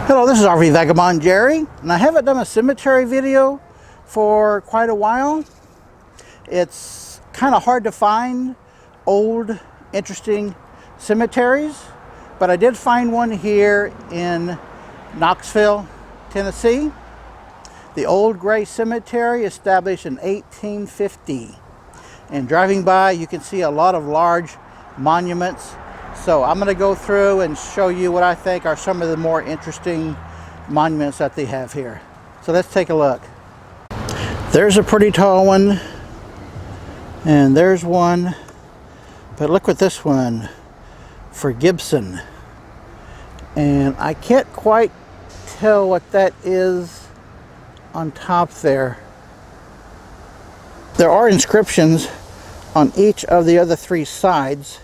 Hello, this is RV Vagabond Jerry, and I haven't done a cemetery video for quite a while. It's kind of hard to find old, interesting cemeteries, but I did find one here in Knoxville, Tennessee. The Old Gray Cemetery, established in 1850. And driving by, you can see a lot of large monuments. So I'm going to go through and show you what I think are some of the more interesting monuments that they have here. So let's take a look. There's a pretty tall one, and there's one, but look at this one for Gibson. And I can't quite tell what that is on top there. There are inscriptions on each of the other three sides.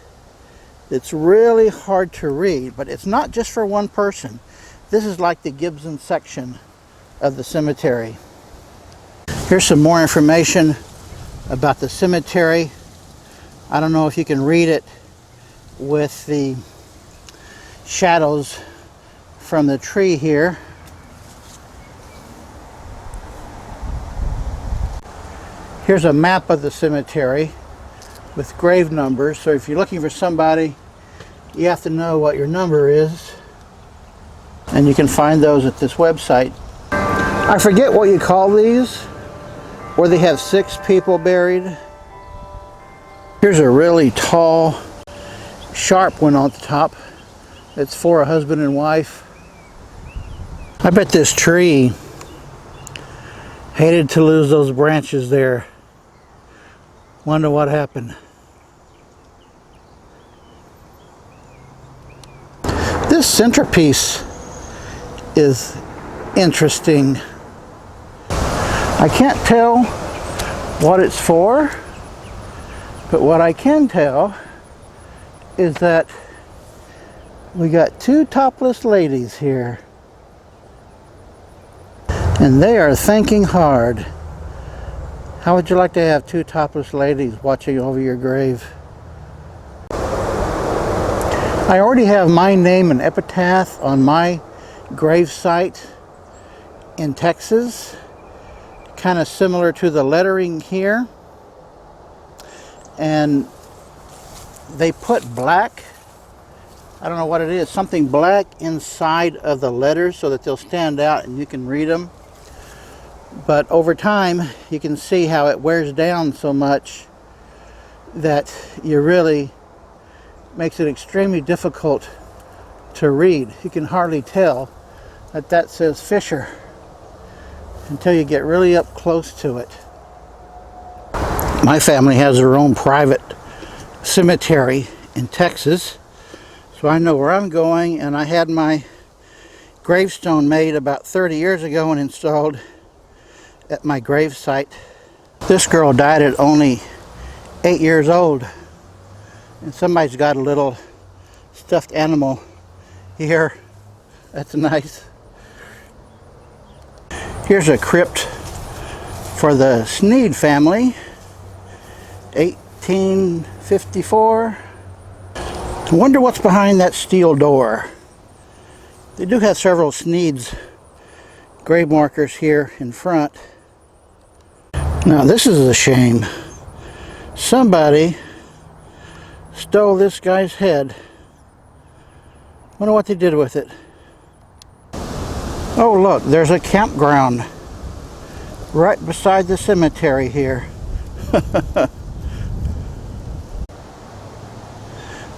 It's really hard to read, but it's not just for one person. This is like the Gibson section of the cemetery. Here's some more information about the cemetery. I don't know if you can read it with the shadows from the tree here. Here's a map of the cemetery with grave numbers, so if you're looking for somebody, you have to know what your number is, and you can find those at this website. I forget what you call these, where they have 6 people buried. Here's a really tall, sharp one on the top. It's for a husband and wife. I bet this tree hated to lose those branches there. Wonder what happened. This centerpiece is interesting. I can't tell what it's for, but what I can tell is that we got 2 topless ladies here, and they are thinking hard. How would you like to have 2 topless ladies watching over your grave? I already have my name and epitaph on my grave site in Texas, kind of similar to the lettering here. And they put black, I don't know what it is, something black inside of the letters so that they'll stand out and you can read them. But over time, you can see how it wears down so much that you really makes it extremely difficult to read. You can hardly tell that that says Fisher until you get really up close to it. My family has their own private cemetery in Texas, so I know where I'm going, and I had my gravestone made about 30 years ago and installed at my grave site. This girl died at only 8 years old, and somebody's got a little stuffed animal here. That's nice. Here's a crypt for the Sneed family, 1854. I wonder what's behind that steel door. They do have several Sneed's grave markers here in front. Now this is a shame. Somebody stole this guy's head. Wonder what they did with it. Oh look, there's a campground right beside the cemetery here.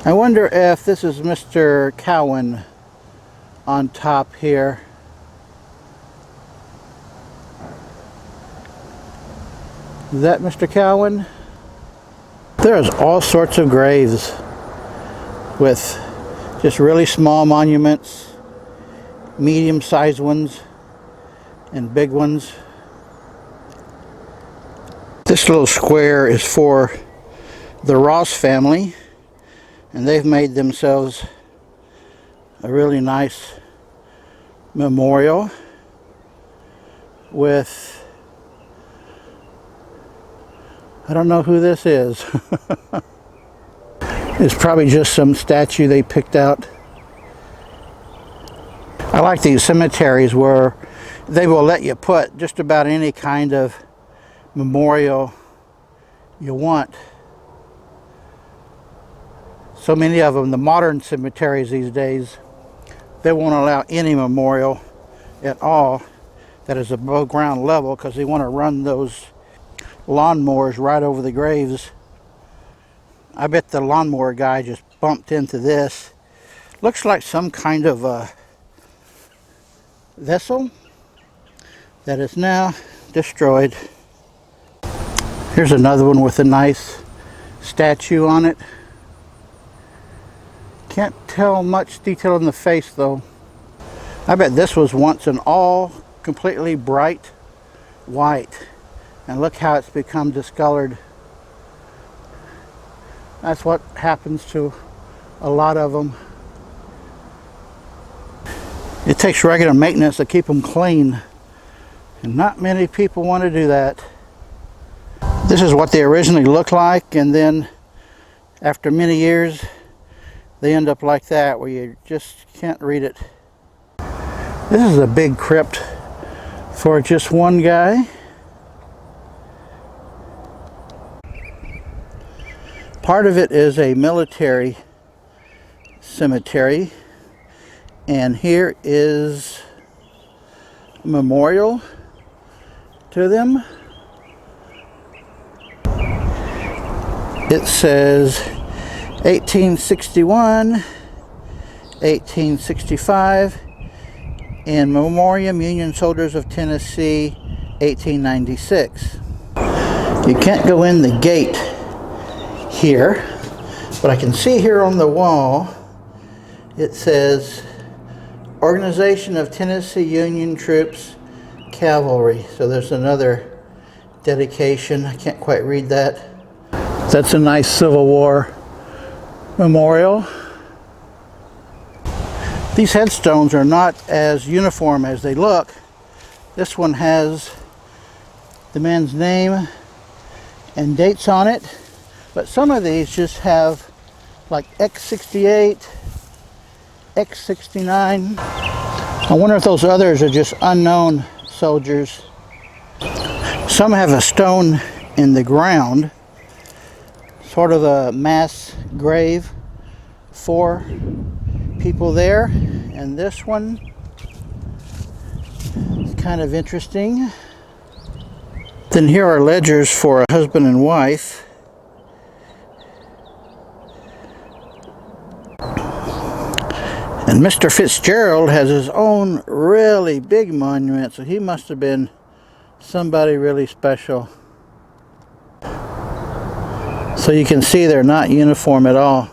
I wonder if this is Mr. Cowan on top here. Is that Mr. Cowan? There's all sorts of graves with just really small monuments, medium-sized ones, and big ones. This little square is for the Ross family, and they've made themselves a really nice memorial with, I don't know who this is. It's probably just some statue they picked out. I like these cemeteries where they will let you put just about any kind of memorial you want. So many of them, the modern cemeteries these days, they won't allow any memorial at all that is above ground level because they want to run those lawnmowers right over the graves. I bet the lawnmower guy just bumped into this. Looks like some kind of a vessel that is now destroyed. Here's another one with a nice statue on it. Can't tell much detail in the face though. I bet this was once an all completely bright white, and look how it's become discolored. That's what happens to a lot of them. It takes regular maintenance to keep them clean, and not many people want to do that. This is what they originally looked like, and then after many years they end up like that where you just can't read it. This is a big crypt for just one guy. Part of it is a military cemetery, and here is a memorial to them. It says 1861, 1865, in Memoriam Union Soldiers of Tennessee, 1896. You can't go in the gate here, but I can see here on the wall it says Organization of Tennessee Union Troops Cavalry. So there's another dedication. I can't quite read that. That's a nice Civil War memorial. These headstones are not as uniform as they look. This one has the man's name and dates on it, but some of these just have like X68, X69. I wonder if those others are just unknown soldiers. Some have a stone in the ground, sort of a mass grave for people there. And this one is kind of interesting. Then here are ledgers for a husband and wife. And Mr. Fitzgerald has his own really big monument, so he must have been somebody really special. So you can see they're not uniform at all.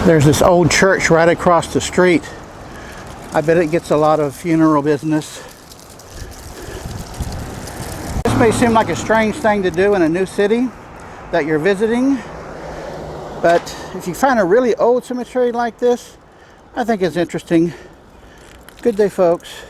There's this old church right across the street. I bet it gets a lot of funeral business. This may seem like a strange thing to do in a new city that you're visiting, but if you find a really old cemetery like this, I think it's interesting. Good day, folks.